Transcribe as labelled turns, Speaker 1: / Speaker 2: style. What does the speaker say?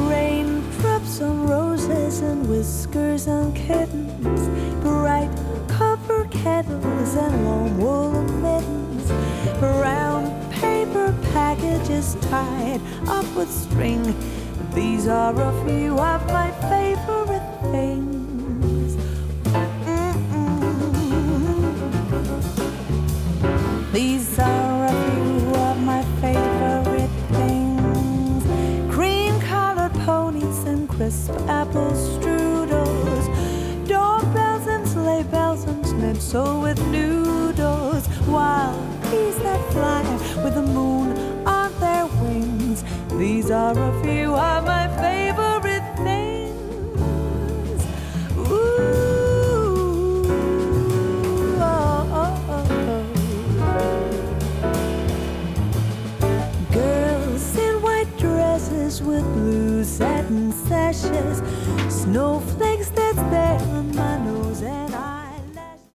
Speaker 1: Raindrops on roses and whiskers on kittens, bright copper kettles and warm woolen mittens, brown paper packages tied up with string. These are a few of my favorite things. These are a few of my favorite things. Cream-colored ponies and crisp apple strudels, doorbells and sleigh bells and schnitzel with noodles, wild geese that fly with the moon on their wings. These are a few of my favorite things. Ooh, oh, oh, oh, oh. Girls in white dresses with blue satin sashes, snowflakes that's there on my nose.